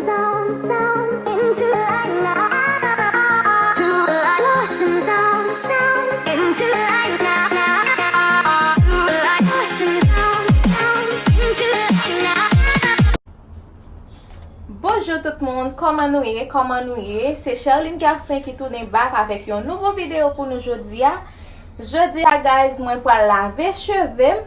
Bonjour tout le monde, comment nous est? C'est Charline Garcin qui tourne back avec une nouvelle vidéo pour nous aujourd'hui. Jeudi, guys, moi pour laver cheveux.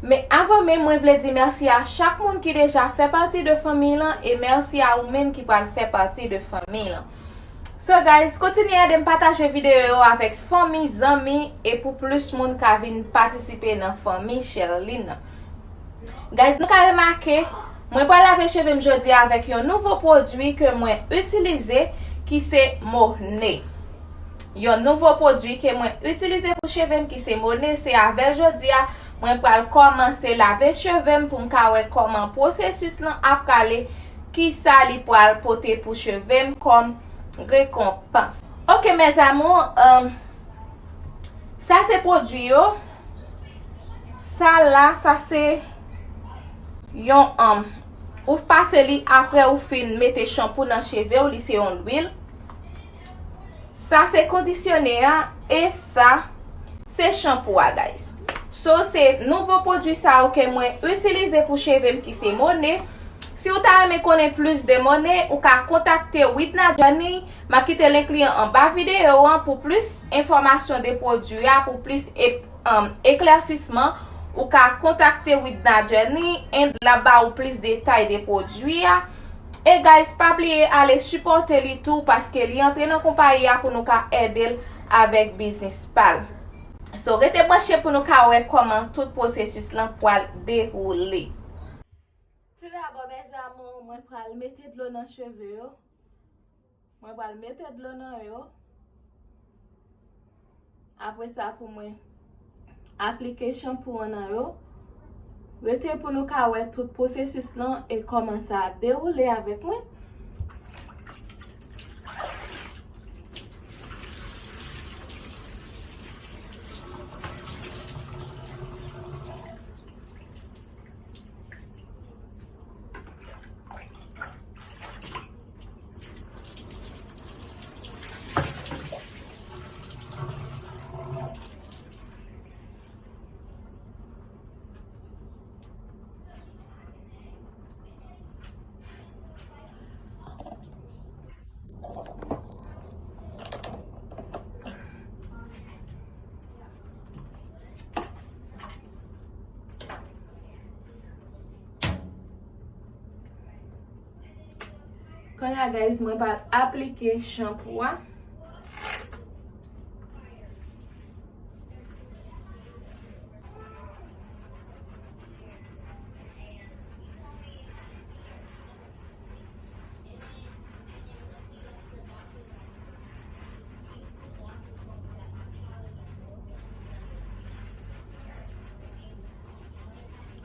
Mais avant même, moi voulais dire merci à chaque monde qui déjà fait partie de famille là, et merci à vous même qui va faire partie de famille là. So guys, continuez de partager vidéo avec famille, amis et pour plus de monde qui viennent participer dans la famille Charline. Guys, nous avons remarqué, moi pour laver cheveux aujourd'hui avec un nouveau produit que moi utilisé qui c'est Monnet. Un nouveau produit que moi utilisé pour cheveux qui c'est Monnet, c'est avec aujourd'hui moi pour commencer laver cheveux pour me comment processus là après qui ça li pour porter pour cheveux comme récompense. OK mes amours, ça c'est produit yo. Ça là, ça c'est yon ou passe li après ou fin mette shampoing dans cheveux ou li c'est en huile. Ça c'est conditionner et ça c'est shampoing guys. So c'est nouveau produit ça que moi utiliser pour cheveux qui c'est Monnet. Si vous avez connaître plus de Monnet ou ka contacter Whitney Johnny, m'a quitter le client en bas vidéo pour plus information des produits, pour plus éclaircissement ou ka contacter Whitney Johnny et là-bas ou plus détails des produits. Et guys, pas oublier aller supporter lui tout parce que li entre dans compagnie pour nous ka aider avec business pal. So rete branché pour nous ka wè comment tout processus là pour dérouler. Tout d'abord mes amours, moi pral mettre de l'eau dans cheveux yo. Moi pral mettre de l'eau dans yo. Après ça pour moi appliquer shampoing dans yo. Rete pour nous ka wè tout processus là et comment ça dérouler avec moi. Quand ya guys, moi va appliquer shampoing.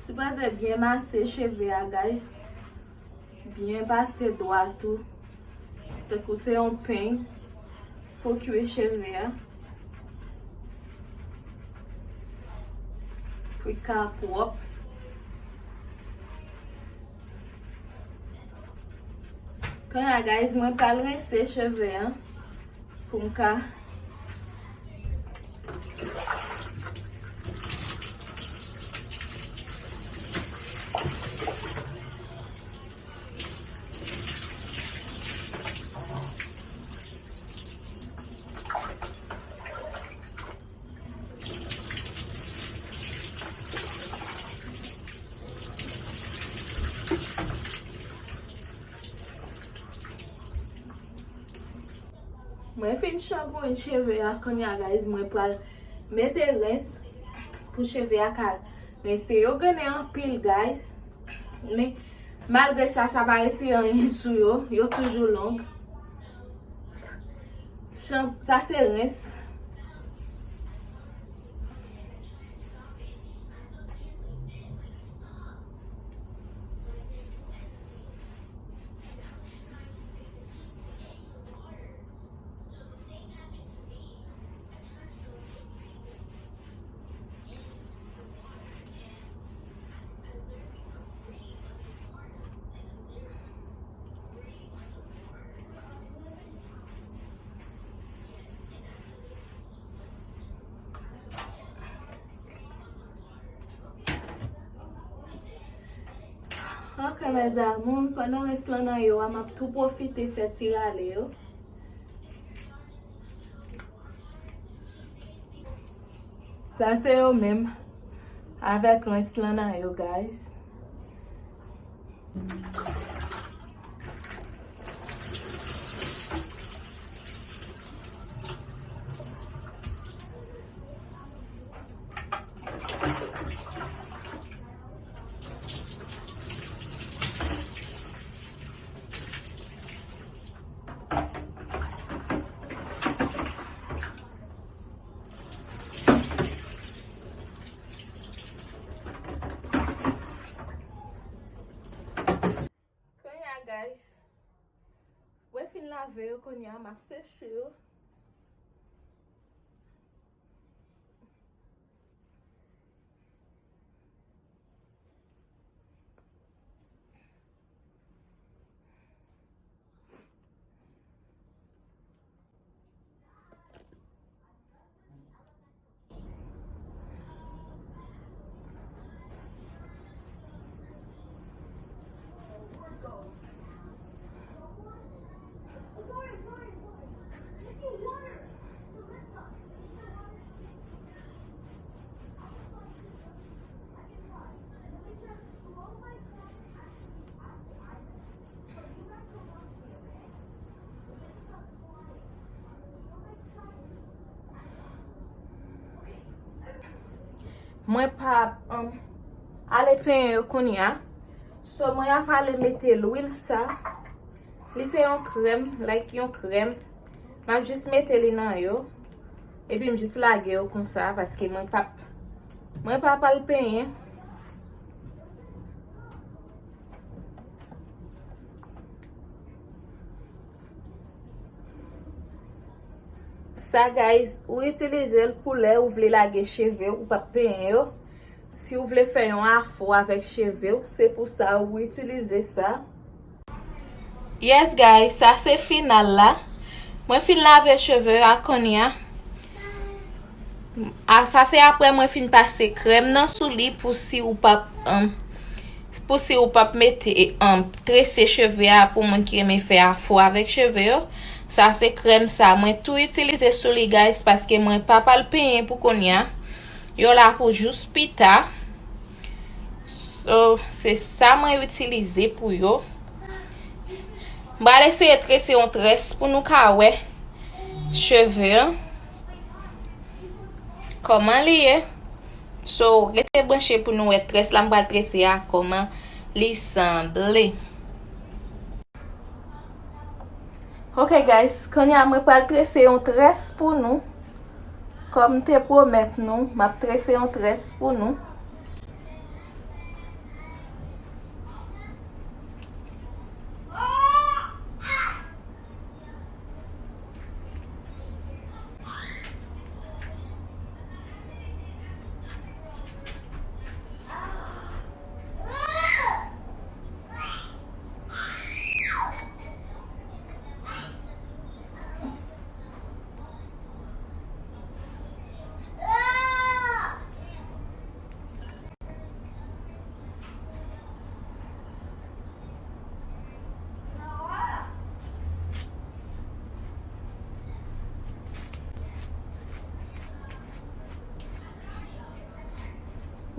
C'est pas de bien masser cheveux guys. Bien passer droit tout. De couper un pain pour cuire cheveux. Puis qu'à propre. Quand la guys, moi pas rincer cheveux pour qu'à moi fin shampoing cheveux quand ya guys moi pour mettre rince pour cheveux à cal rincer yo gagner en pile guys mais malgré ça ça va retirer rien sur yo toujours long ça c'est rince. Ok, mes amoun, pendant res lan nan yo, am ap tou profite fè tirale yo. Sa se yo mèm, avèk res lan nan yo, guys. Guys, wè fin lave yo kon ya, map seche yo. Mwen pa ale pen yo kon ya. So mwen ap ale mette l'huile sa. Li se yon krem, like yon krem. Mwen jist mette li nan yo. E pi m jist lage yo kon sa, paske mwen pa ale pen yo. Sa guys, ou utilize l pou le ou vle lage cheve ou pa pen yo. Si ou vle fè yon afro avèk cheve ou, se pou sa ou utilize sa. Yes guys, sa se final la. Mwen fin lave cheve akon ya. Sa se apre mwen fin pase krem nan sou li pou si ou pap mette tresse cheve a pou mwen ki reme fè afro avèk cheve yo. Sa se krem sa, mwen tou itilize sou li guys, paske mwen pa pal penye pou kon ya. Yo la pou jous pita. So, se sa mwen utilize pou yo. Mba lese tresse yon tresse pou nou ka we cheve. Koman li ye? So, rete branche pou nou we tresse la mba tresse ya koman li semble. Ok guys, kon ya mwen pal tresse yon tresse pou nou. Kom te promet nou, map tresse yon tresse pou nou.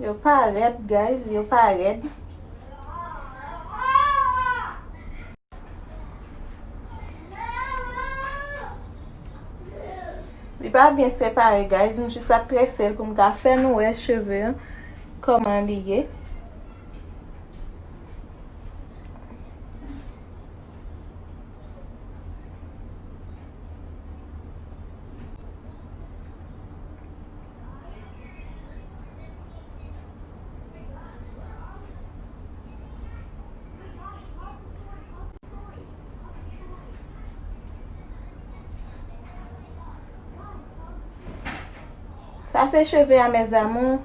Yo pa red guys, yo pa red. Li pa bien separe guys, mwen jist ap tresse pou mwen ka fè nou we cheve koman li ye. Sa se cheve a mes amou.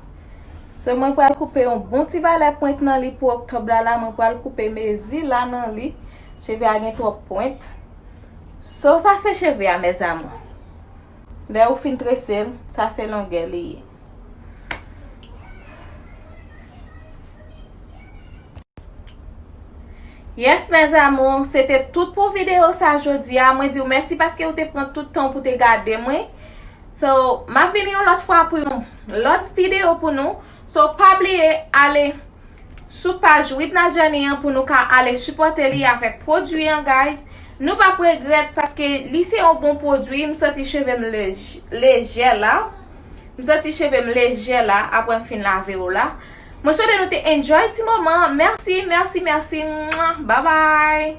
Se mwen pou al koupe yon bon ti valet point nan li pou oktob la, mwen pou al koupe mezi la nan li. Cheve a gen 3 point. So sa se cheve a mes amou. Le ou fin tresse, sa se longe li. Yes, mes amours, c'était tout pour vidéo ça aujourd'hui. Moi dis merci parce que vous te prend tout le temps pour te garder moi. So, ma vini l'autre fois pour l'autre vidéo pour nous. So, pas oublier aller sur page Whitney Johnny pour nous aller supporter li avec produit guys. Nous pas regret parce que li c'est un bon produit, me senti cheveux léger là. Me senti cheveux léger là après fin laver là. Moi souhaite nous te enjoy ce moment. Merci. Bye bye.